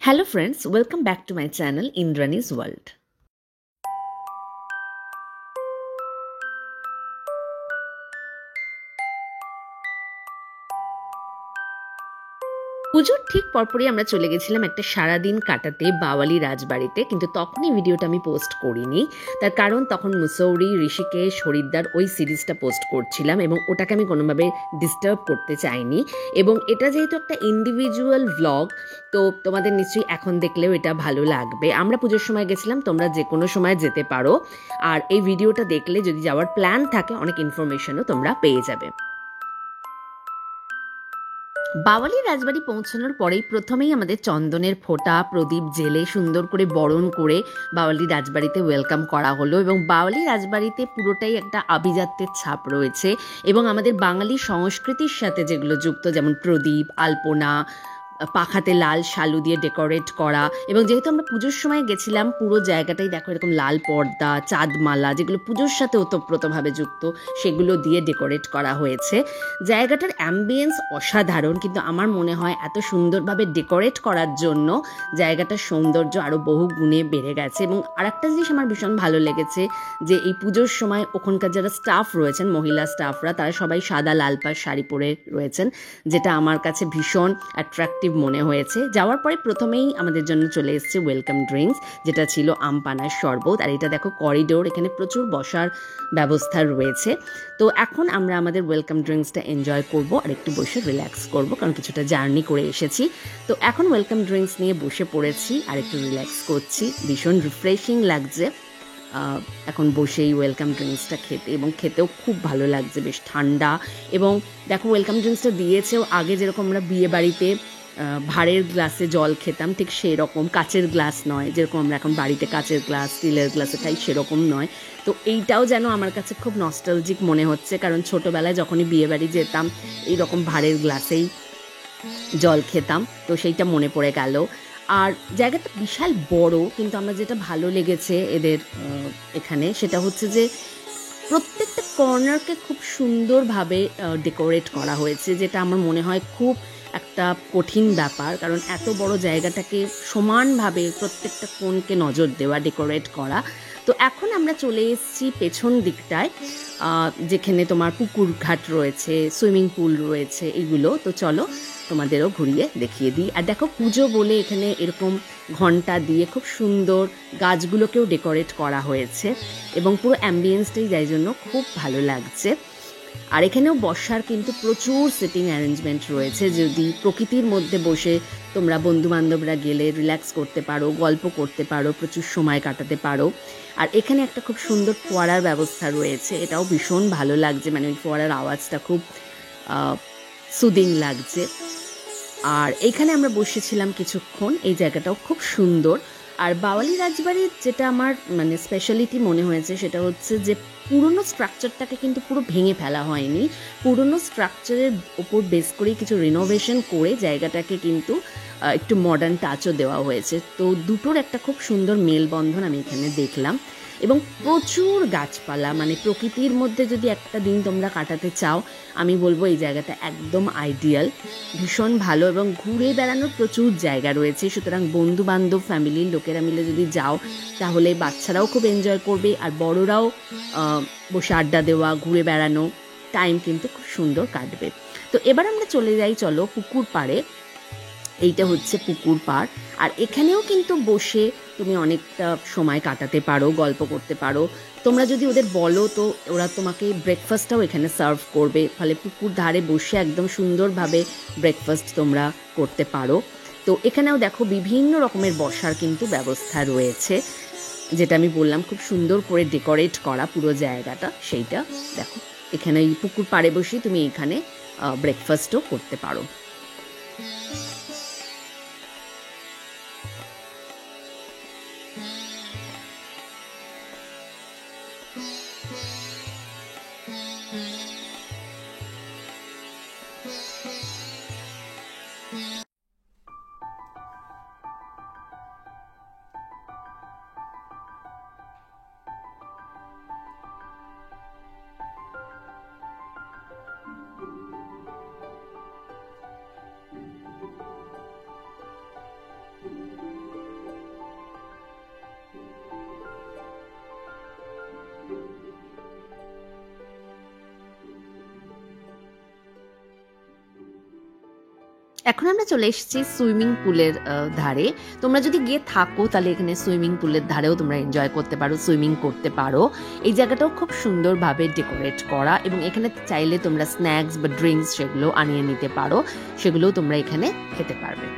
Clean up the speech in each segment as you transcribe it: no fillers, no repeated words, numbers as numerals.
Hello friends, welcome back to my channel Indrani's World. পুজোর ঠিক পরপরই আমরা চলে গেছিলাম একটা সারাদিন কাটাতে বাওয়ালি রাজবাড়িতে, কিন্তু তখনই ভিডিওটা আমি পোস্ট করিনি। তার কারণ তখন মুসৌরি, ঋষিকেশ, হরিদ্বার ওই সিরিজটা পোস্ট করছিলাম এবং ওটাকে আমি কোনোভাবে ডিস্টার্ব করতে চাইনি। এবং এটা যেহেতু একটা ইন্ডিভিজুয়াল ভ্লগ, তো তোমাদের নিশ্চয়ই এখন দেখলেও এটা ভালো লাগবে। আমরা পুজোর সময় গেছিলাম, তোমরা যে কোনো সময় যেতে পারো। আর এই ভিডিওটা দেখলে যদি যাওয়ার প্ল্যান থাকে, অনেক ইনফরমেশনও তোমরা পেয়ে যাবে। বাওয়ালি রাজবাড়ি পৌঁছানোর পরেই প্রথমেই আমাদের চন্দনের ফোঁটা প্রদীপ জেলে সুন্দর করে বরণ করে বাওয়ালি রাজবাড়িতে ওয়েলকাম করা হলো। এবং বাওয়ালি রাজবাড়িতে পুরোটাই একটা আভিজাত্যের ছাপ রয়েছে এবং আমাদের বাঙালি সংস্কৃতির সাথে যেগুলো যুক্ত, যেমন প্রদীপ, আলপনা, পাখাতে লাল শালু দিয়ে ডেকোরেট করা। এবং যেহেতু আমরা পুজোর সময় গেছিলাম, পুরো জায়গাটাই দেখো এরকম লাল পর্দা, চাঁদমালা, যেগুলো পুজোর সাথে ওতপ্রোতভাবে যুক্ত, সেগুলো দিয়ে ডেকোরেট করা হয়েছে। জায়গাটার অ্যাম্বিয়েন্স অসাধারণ, কিন্তু আমার মনে হয় এত সুন্দরভাবে ডেকোরেট করার জন্য জায়গাটার সৌন্দর্য আরও বহু গুণে বেড়ে গেছে। এবং আরেকটা জিনিস আমার ভীষণ ভালো লেগেছে, যে এই পুজোর সময় ওখানকার যারা স্টাফ রয়েছেন, মহিলা স্টাফরা, তারা সবাই সাদা লাল পাড় শাড়ি পরে রয়েছেন, যেটা আমার কাছে ভীষণ অ্যাট্রাক্টিভ মনে হয়েছে। যাওয়ার পরে প্রথমেই আমাদের জন্য চলে এসেছে ওয়েলকাম ড্রিঙ্কস, যেটা ছিল আম পানার শরবত। আর এটা দেখো করিডোর, এখানে প্রচুর বসার ব্যবস্থা রয়েছে। তো এখন আমরা আমাদের ওয়েলকাম ড্রিঙ্কসটা এনজয় করব আর একটু বসে রিল্যাক্স করব, কারণ কিছুটা জার্নি করে এসেছি। তো এখন ওয়েলকাম ড্রিঙ্কস নিয়ে বসে পড়েছি আর একটু রিল্যাক্স করছি। ভীষণ রিফ্রেশিং লাগছে এখন বসেই ওয়েলকাম ড্রিঙ্কসটা খেতে, এবং খেতেও খুব ভালো লাগছে, বেশ ঠান্ডা। এবং দেখো ওয়েলকাম ড্রিঙ্কসটা দিয়েছেও আগে যেরকম আমরা বিয়ে বাড়িতে ভাঁড়ের গ্লাসে জল খেতাম, ঠিক সেই রকম, কাচের গ্লাস নয়, যেরকম আমরা এখন বাড়িতে কাচের গ্লাস, স্টিলের গ্লাসে খাই, সেরকম নয়। তো এইটাও যেন আমার কাছে খুব নস্টালজিক মনে হচ্ছে, কারণ ছোটোবেলায় যখনই বিয়ে বাড়ি যেতাম এইরকম ভাঁড়ের গ্লাসেই জল খেতাম, তো সেইটা মনে পড়ে গেল। আর জায়গাটা বিশাল বড়, কিন্তু আমার যেটা ভালো লেগেছে এদের এখানে, সেটা হচ্ছে যে প্রত্যেকটা কর্নারকে খুব সুন্দরভাবে ডেকোরেট করা হয়েছে, যেটা আমার মনে হয় খুব একটা কঠিন ব্যাপার, কারণ এত বড় জায়গাটাকে সমানভাবে প্রত্যেকটা কোণকে নজর দেওয়া, ডেকোরেট করা। তো এখন আমরা চলে এসেছি পেছন দিকটায়, যেখানে তোমার পুকুর ঘাট রয়েছে, সুইমিং পুল রয়েছে, এগুলো। তো চলো তোমাদেরও ঘুরিয়ে দেখিয়ে দিই। আর দেখো পুজো বলে এখানে এরকম ঘন্টা দিয়ে খুব সুন্দর গাছগুলোকেও ডেকোরেট করা হয়েছে, এবং পুরো অ্যাম্বিয়েন্সটাই যাই জন্য খুব ভালো লাগছে। আর এখানেও বসার কিন্তু প্রচুর সিটিং অ্যারেঞ্জমেন্ট রয়েছে, যদি প্রকৃতির মধ্যে বসে তোমরা বন্ধুবান্ধবরা গেলে রিল্যাক্স করতে পারো, গল্প করতে পারো, প্রচুর সময় কাটাতে পারো। আর এখানে একটা খুব সুন্দর ফোয়ারার ব্যবস্থা রয়েছে, এটাও ভীষণ ভালো লাগছে, মানে ওই ফোয়ারার আওয়াজটা খুব সুদিং লাগছে। আর এইখানে আমরা বসেছিলাম কিছুক্ষণ, এই জায়গাটাও খুব সুন্দর। আর বাওয়ালি রাজবাড়ির যেটা আমার মানে স্পেশালিটি মনে হয়েছে, সেটা হচ্ছে যে পুরনো স্ট্রাকচারটাকে কিন্তু পুরো ভেঙে ফেলা হয়নি, পুরনো স্ট্রাকচারের ওপর বেস করে কিছু রিনোভেশন করে জায়গাটাকে কিন্তু একটু মডার্ন টাচও দেওয়া হয়েছে। তো দুটোর একটা খুব সুন্দর মেলবন্ধন আমি এখানে দেখলাম। এবং প্রচুর গাছপালা, মানে প্রকৃতির মধ্যে যদি একটা দিন তোমরা কাটাতে চাও, আমি বলবো এই জায়গাটা একদম আইডিয়াল, ভীষণ ভালো। এবং ঘুরে বেড়ানোর প্রচুর জায়গা রয়েছে, সুতরাং বন্ধু বান্ধব ফ্যামিলির লোকেরা মিলে যদি যাও, তাহলে বাচ্চারাও খুব এনজয় করবে, আর বড়রাও বসে আড্ডা দেওয়া, ঘুরে বেড়ানো, টাইম কিন্তু খুব সুন্দর কাটবে। তো এবার আমরা চলে যাই, চলো পুকুর পাড়ে। এইটা হচ্ছে পুকুর পাড়, আর এখানেও কিন্তু বসে তুমি অনেকটা সময় কাটাতে পারো, গল্প করতে পারো। তোমরা যদি ওদের বলো, তো ওরা তোমাকে ব্রেকফাস্টটাও এখানে সার্ভ করবে, ফলে পুকুর ধারে বসে একদম সুন্দরভাবে ব্রেকফাস্ট তোমরা করতে পারো। তো এখানেও দেখো বিভিন্ন রকমের বসার কিন্তু ব্যবস্থা রয়েছে, যেটা আমি বললাম খুব সুন্দর করে ডেকোরেট করা পুরো জায়গাটা, সেইটা দেখো। এখানে এই পুকুর পাড়ে বসেই তুমি এখানে ব্রেকফাস্টও করতে পারো। এখন আমরা চলে এসেছি সুইমিং পুলের ধারে। তোমরা যদি গিয়ে থাকো তাহলে এখানে সুইমিং পুলের ধারেও তোমরা এনজয় করতে পারো, সুইমিং করতে পারো। এই জায়গাটাও খুব সুন্দরভাবে ডেকোরেট করা, এবং এখানে চাইলে তোমরা স্ন্যাক্স বা ড্রিঙ্কস সেগুলো আনিয়ে নিতে পারো, সেগুলোও তোমরা এখানে খেতে পারবে।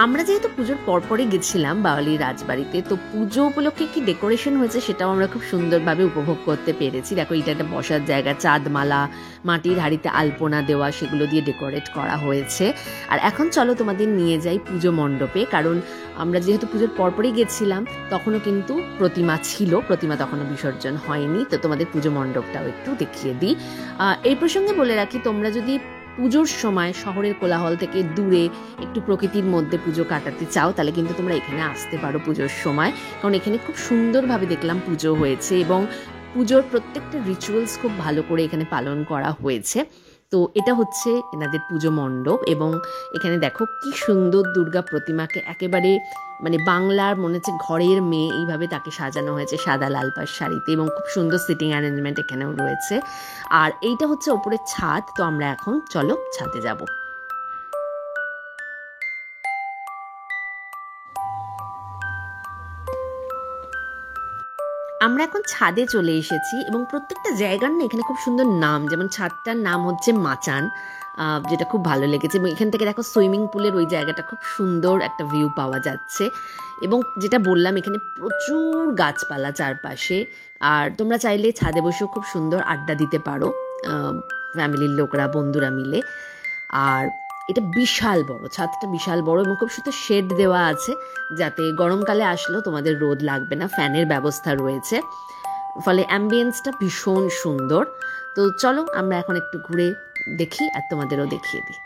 আমরা যেহেতু পুজোর পরপরই গেছিলাম বাওয়ালির রাজবাড়িতে, তো পুজো উপলক্ষে কি ডেকোরেশন হয়েছে সেটাও আমরা খুব সুন্দরভাবে উপভোগ করতে পেরেছি। দেখো, এটা একটা বসার জায়গা, চাঁদমালা, মাটির হাঁড়িতে আলপনা দেওয়া, সেগুলো দিয়ে ডেকোরেট করা হয়েছে। আর এখন চলো তোমাদের নিয়ে যাই পুজো মণ্ডপে, কারণ আমরা যেহেতু পুজোর পরপরই গেছিলাম তখনও কিন্তু প্রতিমা ছিল, প্রতিমা তখনও বিসর্জন হয়নি। তো তোমাদের পুজো মণ্ডপটাও একটু দেখিয়ে দিই। এই প্রসঙ্গে বলে রাখি, তোমরা যদি পুজোর সময় শহরের কোলাহল থেকে দূরে একটু প্রকৃতির মধ্যে পুজো কাটাতে চাও তাহলে কিন্তু তোমরা এখানে আসতে পারো পুজোর সময়, কারণ এখানে খুব সুন্দরভাবে দেখলাম পুজো হয়েছে, এবং পুজোর প্রত্যেকটা রিচুয়ালস খুব ভালো করে এখানে পালন করা হয়েছে। তো এটা হচ্ছে এনাদের পুজো মণ্ডপ, এবং এখানে দেখো কি সুন্দর দুর্গা প্রতিমাকে একেবারে মানে বাংলার মনে হচ্ছে ঘরের মেয়ে, এইভাবে তাকে সাজানো হয়েছে সাদা লাল পাড় শাড়িতে, এবং খুব সুন্দর সিটিং অ্যারেঞ্জমেন্ট এখানেও রয়েছে। আর এইটা হচ্ছে ওপরের ছাদ। তো আমরা এখন চলো ছাদে যাব। আমরা এখন ছাদে চলে এসেছি, এবং প্রত্যেকটা জায়গার না এখানে খুব সুন্দর নাম, যেমন ছাদটার নাম হচ্ছে মাচান, যেটা খুব ভালো লেগেছে। এবং এখান থেকে দেখো সুইমিং পুলের ওই জায়গাটা খুব সুন্দর একটা ভিউ পাওয়া যাচ্ছে, এবং যেটা বললাম এখানে প্রচুর গাছপালা চারপাশে। আর তোমরা চাইলে ছাদে বসেও খুব সুন্দর আড্ডা দিতে পারো ফ্যামিলির লোকরা, বন্ধুরা মিলে। আর এটা বিশাল বড়, ছাদটা বিশাল বড়, এবং খুব সুন্দর শেড দেওয়া আছে যাতে গরমকালে আসলেও তোমাদের রোদ লাগবে না, ফ্যানের ব্যবস্থা রয়েছে, ফলে অ্যাম্বিয়েন্সটা ভীষণ সুন্দর। তো চলো আমরা এখন একটু ঘুরে দেখি আর তোমাদেরও দেখিয়ে দিই।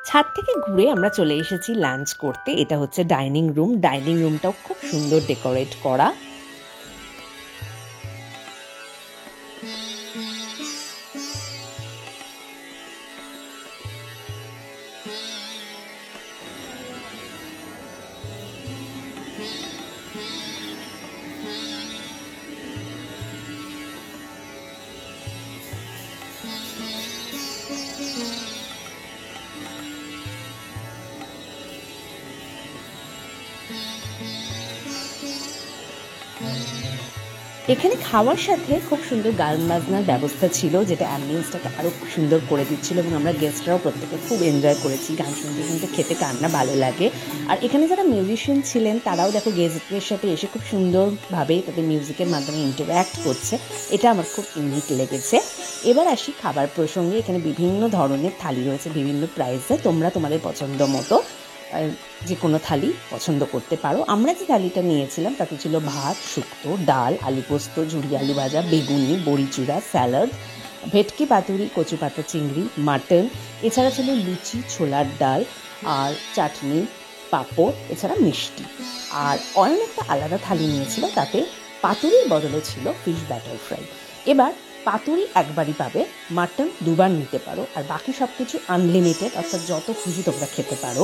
ছাদ থেকে ঘুরে আমরা চলে এসেছি লাঞ্চ করতে। এটা হচ্ছে ডাইনিং রুম, ডাইনিং রুমটাও খুব সুন্দর ডেকোরেট করা। এখানে খাওয়ার সাথে খুব সুন্দর গান বাজনার ব্যবস্থা ছিল, যেটা অ্যাম্বিয়েন্সটাকে আরও খুব সুন্দর করে দিচ্ছিল, এবং আমরা গেস্টরাও প্রত্যেকে খুব এনজয় করেছি। গান শুনতে শুনতে খেতে কার না ভালো লাগে। আর এখানে যারা মিউজিশিয়ান ছিলেন তারাও দেখো গেস্টদের সাথে এসে খুব সুন্দরভাবে তাদের মিউজিকের মাধ্যমে ইন্টারঅ্যাক্ট করছে, এটা আমার খুব ইউনিক লেগেছে। এবার আসি খাবার প্রসঙ্গে। এখানে বিভিন্ন ধরনের থালি রয়েছে বিভিন্ন প্রাইসে, তোমরা তোমাদের পছন্দ মতো যে কোনো থালি পছন্দ করতে পারো। আমরা যে থালিটা নিয়েছিলাম তাতে ছিল ভাত, শুক্তো, ডাল, আলু পোস্ত, ঝুড়ি আলু ভাজা, বেগুনি, বড়িচুড়া, স্যালাড, ভেটকি পাতুরি, কচু পাতা চিংড়ি, মাটন, এছাড়া ছিল লুচি, ছোলার ডাল, আর চাটনি, পাঁপড়, এছাড়া মিষ্টি। আর অন্য একটা আলাদা থালি নিয়েছিল, তাতে পাতুরির বদলে ছিল ফিশ ব্যাটার ফ্রাই। এবার পাতুরি একবারই পাবে, মাটন দুবার নিতে পারো, আর বাকি সব কিছু আনলিমিটেড, অর্থাৎ যত খুশি তোমরা খেতে পারো।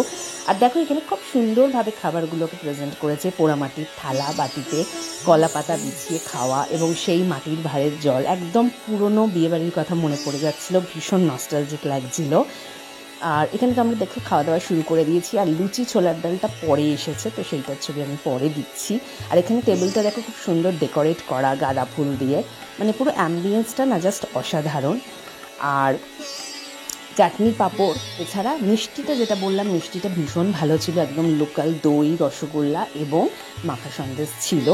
আর দেখো এখানে খুব সুন্দরভাবে খাবারগুলোকে প্রেজেন্ট করেছে, পোড়ামাটির থালা বাটিতে কলা পাতা বিছিয়ে খাওয়া, এবং সেই মাটির ভাঁড়ের জল, একদম পুরনো বিয়েবাড়ির কথা মনে পড়ে যাচ্ছিলো, ভীষণ নস্টালজিক লাগছিল। আর এখানে তো আমরা দেখো খাওয়া দাওয়া শুরু করে দিয়েছি, আর লুচি ছোলার ডালটা পরে এসেছে, তো সেইটার ছবি আমি পরে দিচ্ছি। আর এখানে টেবিলটা দেখো খুব সুন্দর ডেকোরেট করা গাঁদা ফুল দিয়ে, মানে পুরো অ্যাম্বিয়েন্সটা না জাস্ট অসাধারণ। আর চাটনি পাঁপড়, এছাড়া মিষ্টিটা যেটা বললাম মিষ্টিটা ভীষণ ভালো ছিল, একদম লোকাল দই, রসগোল্লা এবং মাখা সন্দেশ ছিল।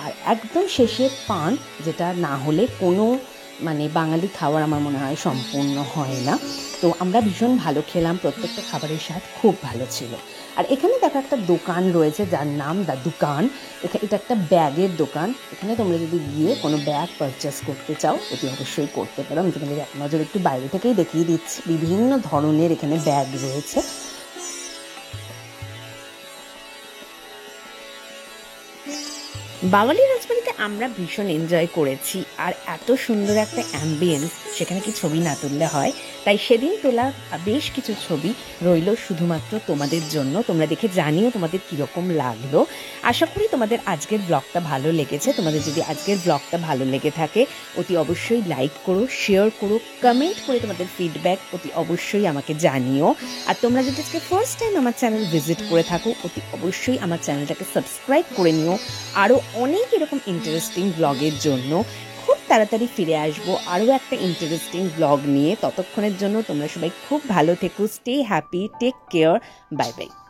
আর একদম শেষে পান, যেটা না হলে কোনো মানে বাঙালি খাবার আমার মনে হয় সম্পূর্ণ হয় না। তো আমরা ভীষণ ভালো খেলাম, প্রত্যেকটা খাবারের স্বাদ খুব ভালো ছিল। আর এখানে দেখো একটা দোকান রয়েছে যার নাম দ্য দোকান। এটা একটা ব্যাগের দোকান। এখানে তোমরা যদি গিয়ে কোনো ব্যাগ পারচেস করতে চাও অতি অবশ্যই করতে পারো। আমি তোমাদের এক নজর একটু বাইরে থেকেই দেখিয়ে দিচ্ছি, বিভিন্ন ধরনের এখানে ব্যাগ রয়েছে। বাঙালি রাজবাড়িতে আমরা ভীষণ এনজয় করেছি, আর এত সুন্দর একটা অ্যাম্বিয়েন্স, সেখানে কি ছবি না তুললে হয়। তাই সেদিন তোলা বেশ কিছু ছবি রইল শুধুমাত্র তোমাদের জন্য। তোমরা দেখে জানিও তোমাদের কীরকম লাগলো। আশা করি তোমাদের আজকের ব্লগটা ভালো লেগেছে। তোমাদের যদি আজকের ব্লগটা ভালো লেগে থাকে অতি অবশ্যই লাইক করো, শেয়ার করো, কমেন্ট করে তোমাদের ফিডব্যাক অতি অবশ্যই আমাকে জানিও। আর তোমরা যদি আজকে ফার্স্ট টাইম আমার চ্যানেল ভিজিট করে থাকো অতি অবশ্যই আমার চ্যানেলটাকে সাবস্ক্রাইব করে নিও। আরও অনেক এরকম ইন্টারেস্টিং ব্লগের জন্য খুব তাড়াতাড়ি ফিরে আসবো আরও একটা ইন্টারেস্টিং ব্লগ নিয়ে। ততক্ষণের জন্য তোমরা সবাই খুব ভালো থেকো, stay happy, take care, bye by.